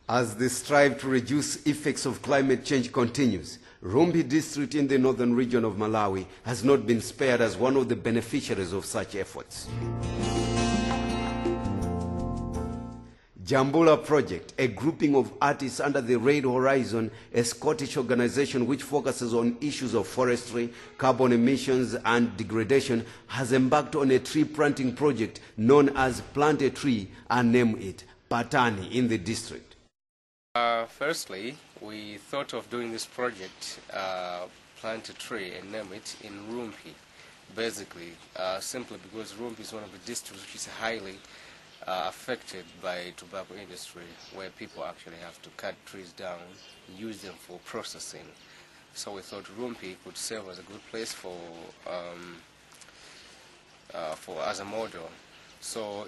As the strive to reduce effects of climate change continues, Rumphi district in the northern region of Malawi has not been spared as one of the beneficiaries of such efforts. Jambula Project, a grouping of artists under the Red Horizon, a Scottish organization which focuses on issues of forestry, carbon emissions and degradation, has embarked on a tree planting project known as Plant a Tree and Name It, Patani, in the district. Firstly, we thought of doing this project, Plant a Tree and Name It, in Rumphi, basically, simply because Rumphi is one of the districts which is highly affected by tobacco industry, where people actually have to cut trees down, use them for processing. So we thought Rumphi could serve as a good place for as a model. So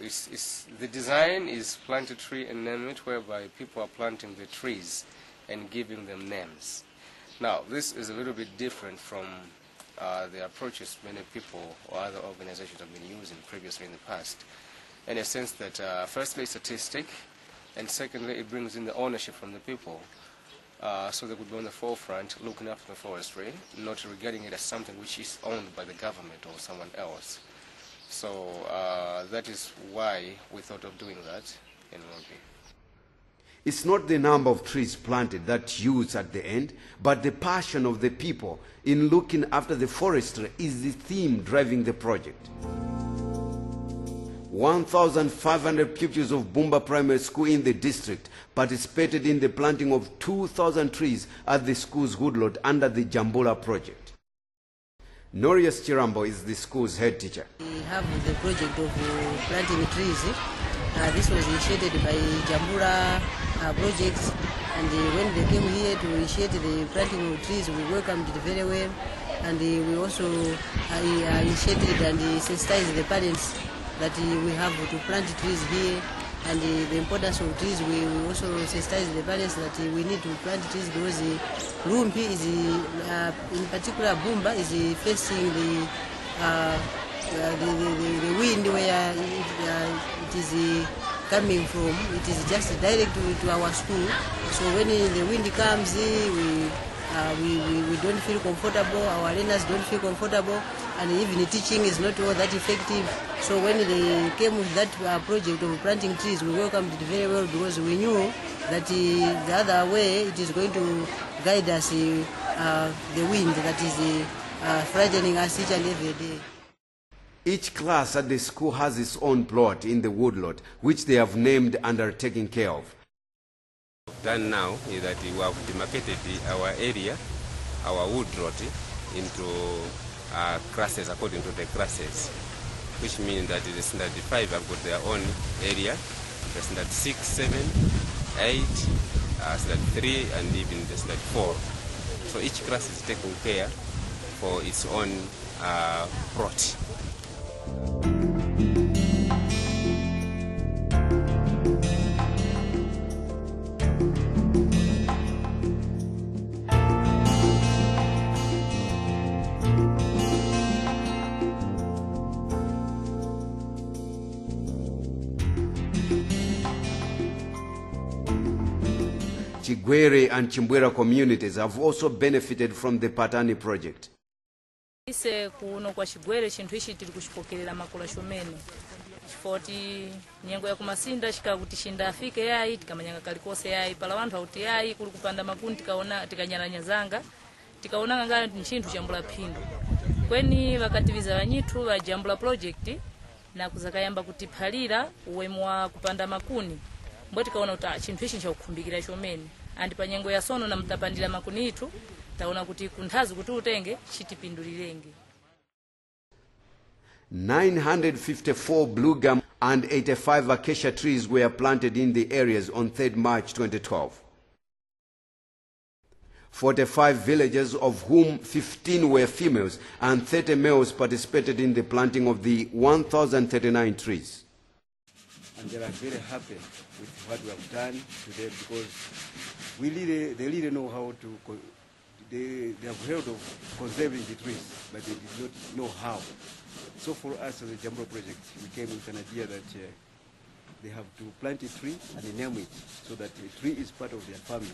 the design is Plant a Tree and Name It, whereby people are planting the trees and giving them names. Now, this is a little bit different from the approaches many people or other organizations have been using previously in the past, in a sense that firstly it's artistic, and secondly it brings in the ownership from the people. So they could be on the forefront looking after the forestry, not regarding it as something which is owned by the government or someone else. So that is why we thought of doing that in Rumphi. It's not the number of trees planted that use at the end, but the passion of the people in looking after the forestry is the theme driving the project. 1,500 pupils of Bumba Primary School in the district participated in the planting of 2,000 trees at the school's woodlot under the Jambula project. Norias Chirambo is the school's head teacher. We have the project of planting trees. This was initiated by Jambula projects, and when they came here to initiate the planting of trees, we welcomed it very well, and we also initiated and sensitized the parents that we have to plant trees here, and the importance of trees. We also sensitize the parents that we need to plant trees because Rumphi is, in particular Bumba, is facing the wind where it is coming from. It is just direct to our school. So when the wind comes, we don't feel comfortable, our learners don't feel comfortable, and even the teaching is not all that effective. So when they came with that project of planting trees, we welcomed it very well because we knew that the other way it is going to guide us the wind that is frightening us each and every day. Each class at the school has its own plot in the woodlot, which they have named and are taking care of. Done now is that we have demarcated our area, our woodlot, into classes according to the classes, which means that the standard 5 have got their own area, the standard 6, 7, 8, standard 3, and even the standard 4. So each class is taking care for its own plot. Chigwere and Chimbwera communities have also benefited from the Patani project. Ise kuno kwa Chigwere chinthu ichi tiri kuchipokerera makula shomene. Chifoti nyengo ya kumasinda chikakuti shinda afike yayi tikamanyanga kalikose yayi pala wanthu auti yayi kuli kupanda makuni tikaona tikanyalanya zanga tikaona nganga nchinthu chambula phindu. Kweni vakativiza vanyithu va Jambula project na kuzakayamba kutiphalira uwemu wa kupanda makuni. Mboti kaona uta chinthu ichi chakukhumbikira chomene andi panyengo ya sono na mtapandira makuni itu taona kuti kunthazi kuti utenge chitipindulirenge. 954 blue gum and 85 acacia trees were planted in the areas on 3rd March 2012. 45 villagers, of whom 15 were females and 30 males, participated in the planting of the 1,039 trees. And they are very happy with what we have done today because they really know how to, they have heard of conserving the trees, but they did not know how. So for us as a Jambula project, we came with an idea that they have to plant a tree and name it, so that the tree is part of their family,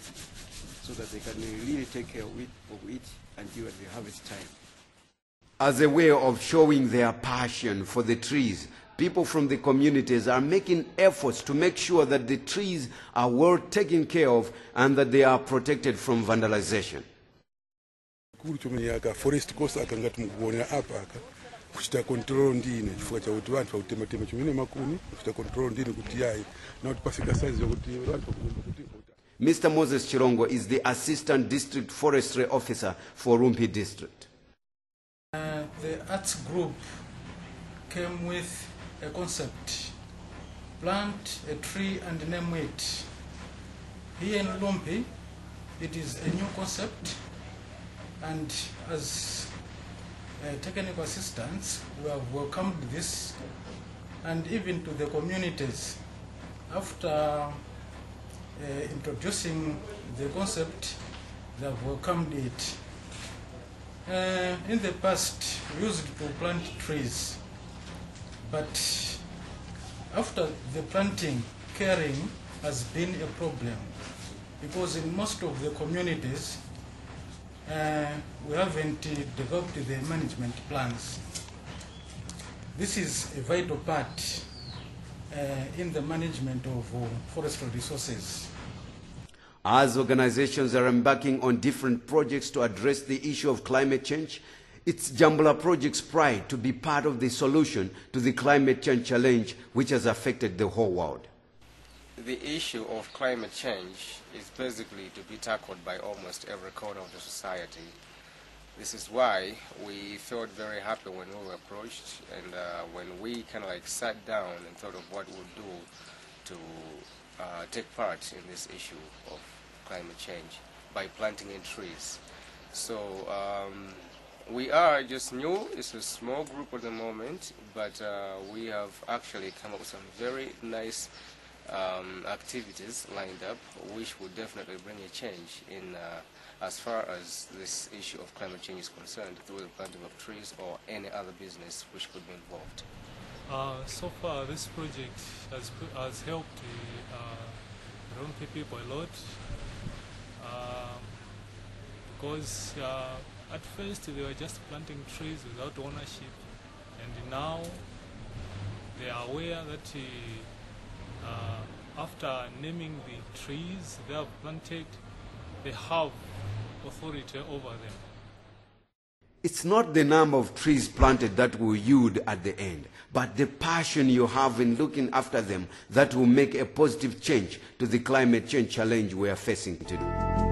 so that they can really take care of it until the harvest time. As a way of showing their passion for the trees, people from the communities are making efforts to make sure that the trees are well taken care of and that they are protected from vandalization. Forest coast akangati mukuona apa aka kuchita control ndine chifukwa cha kuti vantu vakutematema chimene makuni kuchita control ndine kuti yayi na kuti pasika size yokuti vantu kuti. Mr. Moses Chirongo is the Assistant District Forestry Officer for Rumphi District. The arts group came with a concept: plant a tree and name it. Here in Rumphi, it is a new concept, and as technical assistants, we have welcomed this, and even to the communities. After introducing the concept, they have welcomed it. In the past, we used to plant trees, but after the planting, caring has been a problem, because in most of the communities, we haven't developed the management plans. This is a vital part in the management of forestry resources. As organizations are embarking on different projects to address the issue of climate change, it's Jambula Project's pride to be part of the solution to the climate change challenge which has affected the whole world. The issue of climate change is basically to be tackled by almost every corner of the society. This is why we felt very happy when we were approached, and when we kind of like sat down and thought of what we'll do to take part in this issue of climate change by planting in trees. So we are just new. It's a small group at the moment, but we have actually come up with some very nice activities lined up, which would definitely bring a change in as far as this issue of climate change is concerned, through the planting of trees or any other business which could be involved. So far, this project has helped the Rumphi people a lot, because at first they were just planting trees without ownership, and now they are aware that after naming the trees they have planted, they have authority over them. It's not the number of trees planted that will yield at the end, but the passion you have in looking after them that will make a positive change to the climate change challenge we are facing today.